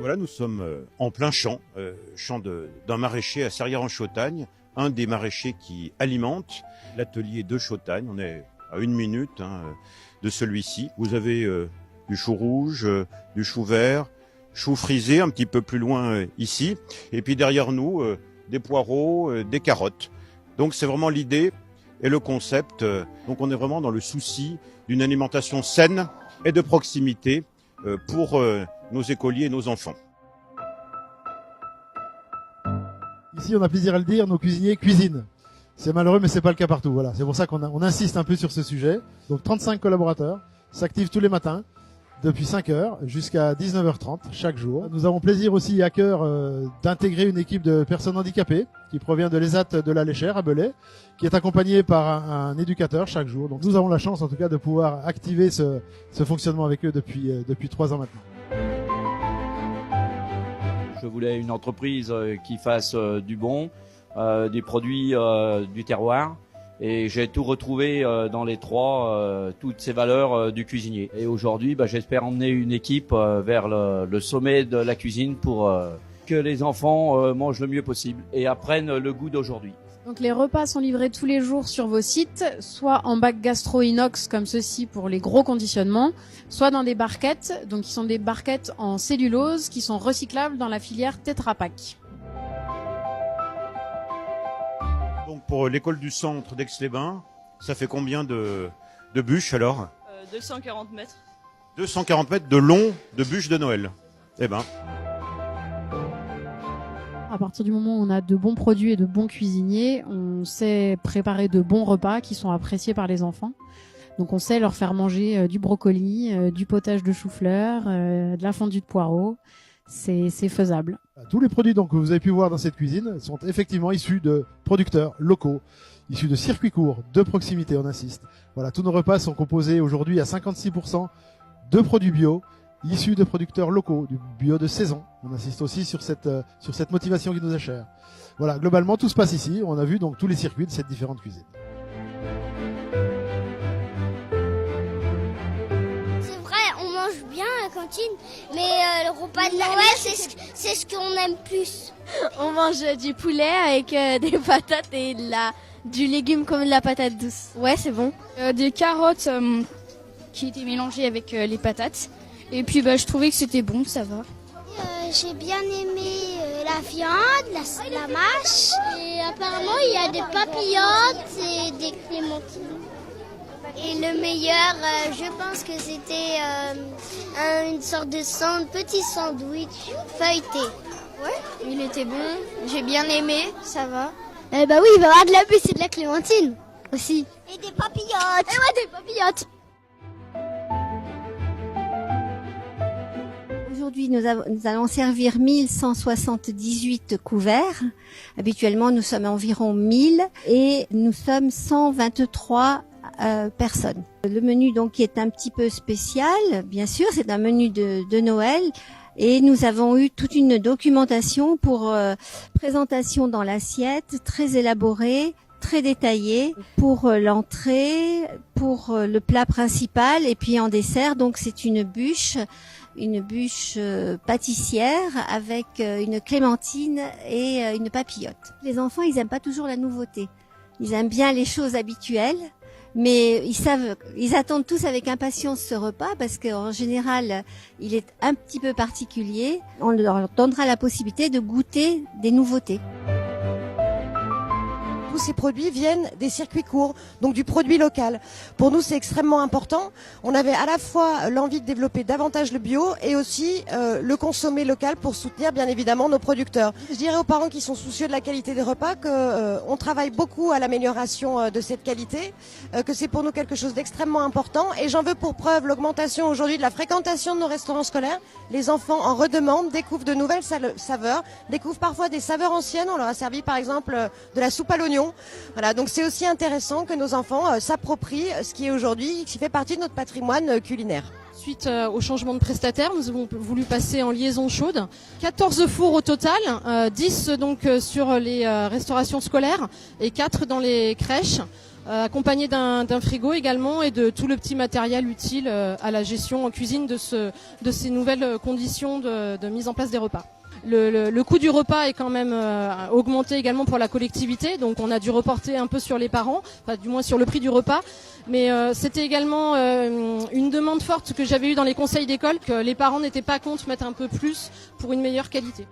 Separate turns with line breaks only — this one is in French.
Voilà, nous sommes en plein champ, d'un maraîcher à Serrières-en-Chautagne, un des maraîchers qui alimente l'atelier de Chautagne. On est à 1 minute de celui-ci. Vous avez du chou rouge, du chou vert, chou frisé un petit peu plus loin ici, et puis derrière nous, des poireaux, des carottes. Donc c'est vraiment l'idée et le concept. Donc on est vraiment dans le souci d'une alimentation saine et de proximité pour nos écoliers et nos enfants.
Ici, on a plaisir à le dire, nos cuisiniers cuisinent. C'est malheureux, mais c'est pas le cas partout. Voilà, c'est pour ça qu'on insiste un peu sur ce sujet. Donc 35 collaborateurs s'activent tous les matins depuis 5 heures jusqu'à 19h30 chaque jour. Nous avons plaisir aussi à cœur d'intégrer une équipe de personnes handicapées qui provient de l'ESAT de la Léchère à Belay, qui est accompagnée par un éducateur chaque jour. Donc nous avons la chance en tout cas de pouvoir activer ce fonctionnement avec eux depuis 3 ans maintenant.
Je voulais une entreprise qui fasse du bon, des produits du terroir. Et j'ai tout retrouvé dans les trois, toutes ces valeurs du cuisinier. Et aujourd'hui, j'espère emmener une équipe vers le sommet de la cuisine pour que les enfants mangent le mieux possible et apprennent le goût d'aujourd'hui.
Donc les repas sont livrés tous les jours sur vos sites, soit en bac gastro-inox comme ceci pour les gros conditionnements, soit dans des barquettes, donc qui sont des barquettes en cellulose qui sont recyclables dans la filière Tetra Pak.
Donc pour l'école du centre d'Aix-les-Bains, ça fait combien de bûches alors
240 mètres.
240 mètres de long de bûches de Noël. Eh ben.
À partir du moment où on a de bons produits et de bons cuisiniers, on sait préparer de bons repas qui sont appréciés par les enfants. Donc on sait leur faire manger du brocoli, du potage de chou-fleur, de la fondue de poireaux. C'est faisable.
Tous les produits donc que vous avez pu voir dans cette cuisine sont effectivement issus de producteurs locaux, issus de circuits courts, de proximité, on insiste. Voilà, tous nos repas sont composés aujourd'hui à 56% de produits bio, issus de producteurs locaux, du bio de saison. On insiste aussi sur cette motivation qui nous est chère. Voilà, globalement tout se passe ici. On a vu donc tous les circuits de cette différente cuisine.
C'est vrai, on mange bien à la cantine, mais le repas de Noël, c'est ce qu'on aime plus.
On mange du poulet avec des patates et du légume comme de la patate douce. Ouais, c'est bon.
Des carottes qui étaient mélangées avec les patates. Et puis je trouvais que c'était bon, ça va.
J'ai bien aimé la viande, la mâche. Et apparemment, il y a des papillotes et des clémentines. Et le meilleur, je pense que c'était une sorte de petit sandwich feuilleté.
Ouais, il était bon, j'ai bien aimé, ça va.
Oui, il va y avoir de la bulle et de la clémentine aussi.
Et des papillotes.
Et ouais, des papillotes.
Aujourd'hui, nous allons servir 1178 couverts. Habituellement, nous sommes environ 1000 et nous sommes 123 personnes. Le menu donc est un petit peu spécial, bien sûr, c'est un menu de Noël. Et nous avons eu toute une documentation pour présentation dans l'assiette, très élaborée, très détaillée, pour l'entrée, pour le plat principal et puis en dessert. Donc c'est une bûche pâtissière avec une clémentine et une papillote. Les enfants, ils aiment pas toujours la nouveauté. Ils aiment bien les choses habituelles. Mais ils attendent tous avec impatience ce repas parce qu'en général, il est un petit peu particulier. On leur donnera la possibilité de goûter des nouveautés.
Tous ces produits viennent des circuits courts, donc du produit local. Pour nous, c'est extrêmement important. On avait à la fois l'envie de développer davantage le bio et aussi le consommer local pour soutenir bien évidemment nos producteurs. Je dirais aux parents qui sont soucieux de la qualité des repas qu'on travaille beaucoup à l'amélioration de cette qualité, que c'est pour nous quelque chose d'extrêmement important. Et j'en veux pour preuve l'augmentation aujourd'hui de la fréquentation de nos restaurants scolaires. Les enfants en redemandent, découvrent de nouvelles saveurs, découvrent parfois des saveurs anciennes. On leur a servi par exemple de la soupe à l'oignon. Voilà, donc c'est aussi intéressant que nos enfants s'approprient ce qui est aujourd'hui, qui fait partie de notre patrimoine culinaire.
Suite au changement de prestataire, nous avons voulu passer en liaison chaude. 14 fours au total, 10 donc sur les restaurations scolaires et 4 dans les crèches. accompagné d'un frigo également et de tout le petit matériel utile à la gestion en cuisine de ces nouvelles conditions de mise en place des repas. Le coût du repas est quand même augmenté également pour la collectivité, donc on a dû reporter un peu sur les parents, enfin du moins sur le prix du repas. Mais c'était également une demande forte que j'avais eue dans les conseils d'école, que les parents n'étaient pas contre mettre un peu plus pour une meilleure qualité.